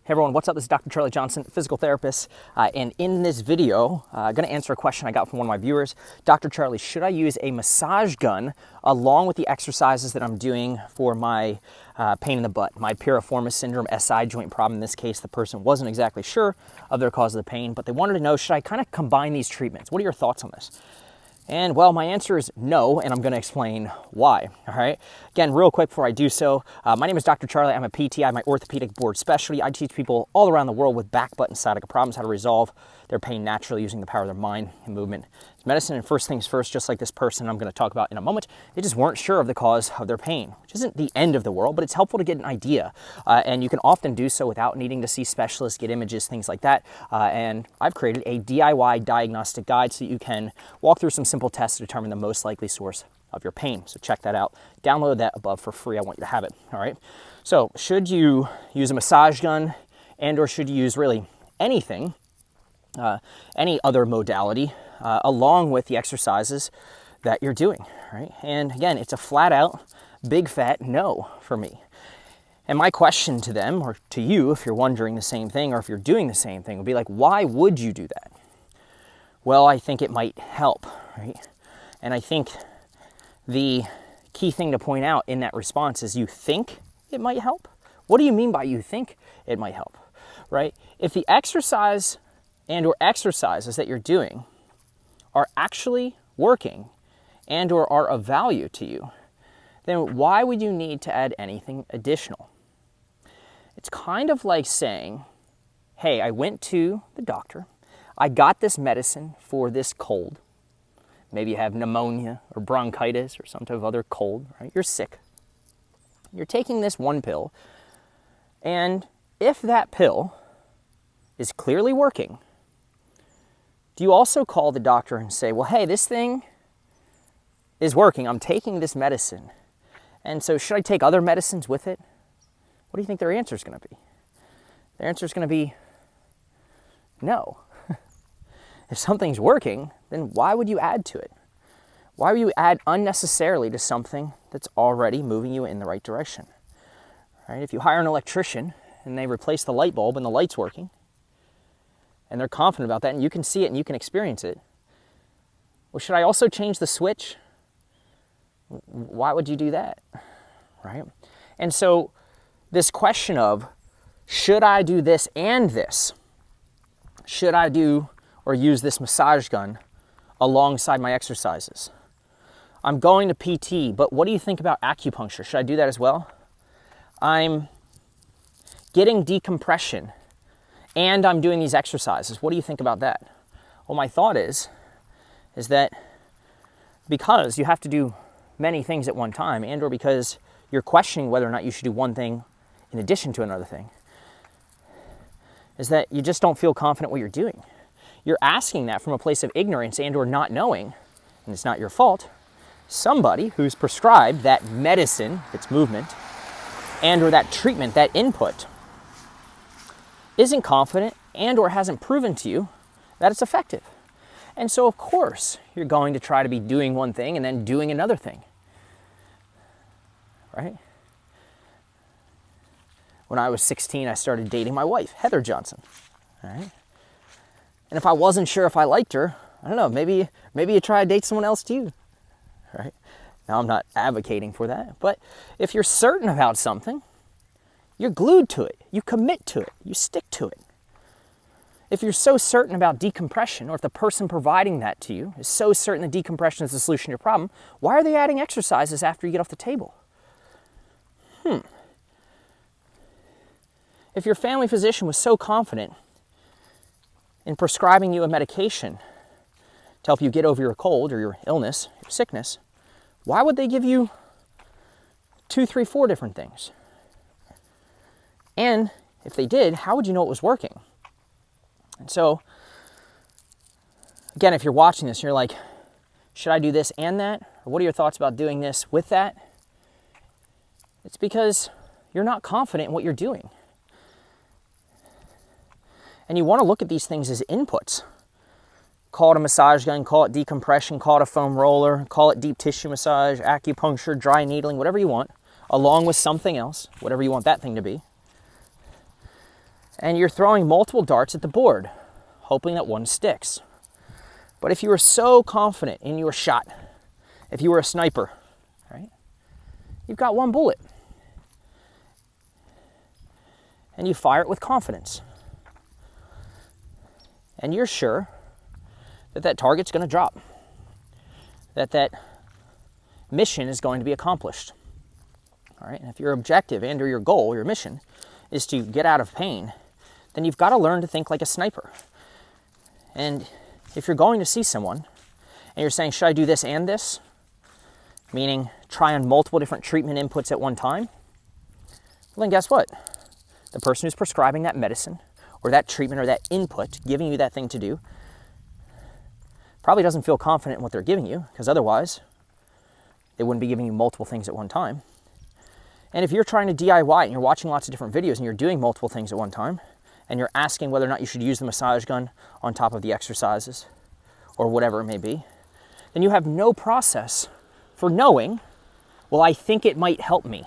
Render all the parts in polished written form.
Hey everyone, what's up? This is Dr. Charlie Johnson, physical therapist, and in this video, I'm going to answer a question I got from one of my viewers. Dr. Charlie, should I use a massage gun along with the exercises that I'm doing for my pain in the butt, my Piriformis Syndrome SI joint problem? In this case, the person wasn't exactly sure of their cause of the pain, but they wanted to know, should I kind of combine these treatments? What are your thoughts on this? And well, my answer is no, and I'm going to explain why. All right. Again, real quick before I do so, my name is Dr. Charlie. I'm a PT. I have my orthopedic board specialty. I teach people all around the world with back, butt, and sciatica problems how to resolve their pain naturally using the power of their mind and movement. It's medicine, and first things first, just like this person I'm going to talk about in a moment, they just weren't sure of the cause of their pain, which isn't the end of the world, but it's helpful to get an idea. And you can often do so without needing to see specialists, get images, things like that. And I've created a DIY diagnostic guide so that you can walk through some simple tests to determine the most likely source of your pain. So check that out. Download that above for free. I want you to have it. All right. So should you use a massage gun or should you use really anything, any other modality, along with the exercises that you're doing, right? And again, it's a flat out, big fat no for me. And my question to them, or to you, if you're wondering the same thing, or if you're doing the same thing, would be like, why would you do that? Well, I think it might help, right? And I think the key thing to point out in that response is you think it might help. What do you mean by you think it might help, right? If the exercise or exercises that you're doing are actually working or are of value to you, then why would you need to add anything additional? It's kind of like saying, hey, I went to the doctor, I got this medicine for this cold. Maybe you have pneumonia or bronchitis or some type of other cold, right? You're sick. You're taking this one pill, and if that pill is clearly working, do you also call the doctor and say, well, hey, this thing is working. I'm taking this medicine. And so should I take other medicines with it? What do you think their answer is going to be? Their answer is going to be no. If something's working, then why would you add to it? Why would you add unnecessarily to something that's already moving you in the right direction? Right? If you hire an electrician and they replace the light bulb and the light's working, and they're confident about that, and you can see it and you can experience it, well, should I also change the switch? Why would you do that? Right? And so this question of, should I do this and this? Should I do or use this massage gun alongside my exercises? I'm going to PT, but what do you think about acupuncture? Should I do that as well? I'm getting decompression and I'm doing these exercises. What do you think about that? Well, my thought is that because you have to do many things at one time or because you're questioning whether or not you should do one thing in addition to another thing, is that you just don't feel confident what you're doing. You're asking that from a place of ignorance or not knowing, and it's not your fault, somebody who's prescribed that medicine, its movement, or that treatment, that input, isn't confident or hasn't proven to you that it's effective. And so, of course, you're going to try to be doing one thing and then doing another thing, right? When I was 16, I started dating my wife, Heather Johnson, all right? And if I wasn't sure if I liked her, I don't know, maybe you try to date someone else too, right? Now, I'm not advocating for that, but if you're certain about something, you're glued to it, you commit to it, you stick to it. If you're so certain about decompression, or if the person providing that to you is so certain that decompression is the solution to your problem, why are they adding exercises after you get off the table? If your family physician was so confident in prescribing you a medication to help you get over your cold or your illness, your sickness, why would they give you 2, 3, 4 different things? And if they did, how would you know it was working? And so, again, if you're watching this, you're like, should I do this and that? Or what are your thoughts about doing this with that? It's because you're not confident in what you're doing. And you want to look at these things as inputs. Call it a massage gun, call it decompression, call it a foam roller, call it deep tissue massage, acupuncture, dry needling, whatever you want, along with something else, whatever you want that thing to be. and you're throwing multiple darts at the board, hoping that one sticks. But if you were so confident in your shot, if you were a sniper, right, you've got one bullet. And you fire it with confidence. And you're sure that that target's going to drop, that that mission is going to be accomplished. All right, and if your objective and or your goal, your mission, is to get out of pain, then you've got to learn to think like a sniper. And if you're going to see someone and you're saying, should I do this and this? Meaning try on multiple different treatment inputs at one time. Well, then guess what? The person who's prescribing that medicine or that treatment or that input, giving you that thing to do, probably doesn't feel confident in what they're giving you, because otherwise they wouldn't be giving you multiple things at one time. And if you're trying to DIY and you're watching lots of different videos and you're doing multiple things at one time, and you're asking whether or not you should use the massage gun on top of the exercises or whatever it may be, then you have no process for knowing, well, I think it might help me.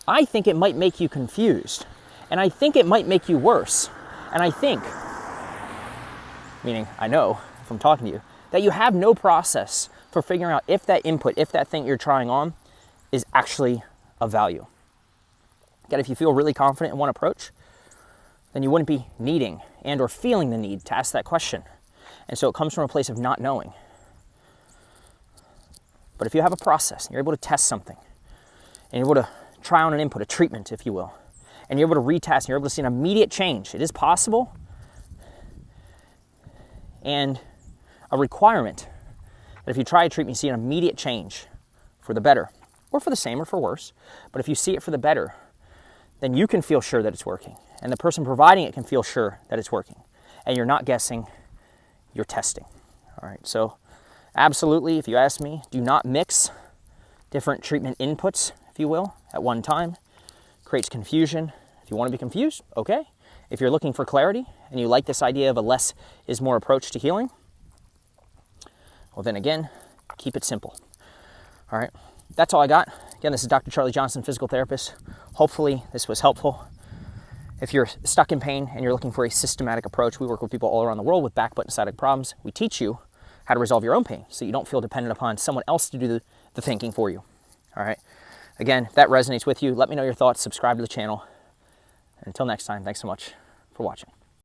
I think it might make you confused. And I think it might make you worse. And I think, meaning I know from talking to you, that you have no process for figuring out if that input, if that thing you're trying on is actually of value. Again, if you feel really confident in one approach, then you wouldn't be needing and or feeling the need to ask that question. And so it comes from a place of not knowing. But if you have a process, and you're able to test something, and you're able to try on an input, a treatment, if you will, and you're able to retest, and you're able to see an immediate change, it is possible, and a requirement that if you try a treatment, you see an immediate change for the better, or for the same or for worse, but if you see it for the better, then you can feel sure that it's working. And the person providing it can feel sure that it's working. And you're not guessing, you're testing. All right, so absolutely, if you ask me, do not mix different treatment inputs, if you will, at one time. Creates confusion. If you want to be confused, okay. If you're looking for clarity and you like this idea of a less is more approach to healing, well then again, keep it simple. All right, that's all I got. Again, this is Dr. Charlie Johnson, physical therapist. Hopefully this was helpful. If you're stuck in pain and you're looking for a systematic approach, we work with people all around the world with back, butt, and sciatic problems. We teach you how to resolve your own pain so you don't feel dependent upon someone else to do the thinking for you. All right. Again, if that resonates with you, let me know your thoughts, subscribe to the channel. And until next time, thanks so much for watching.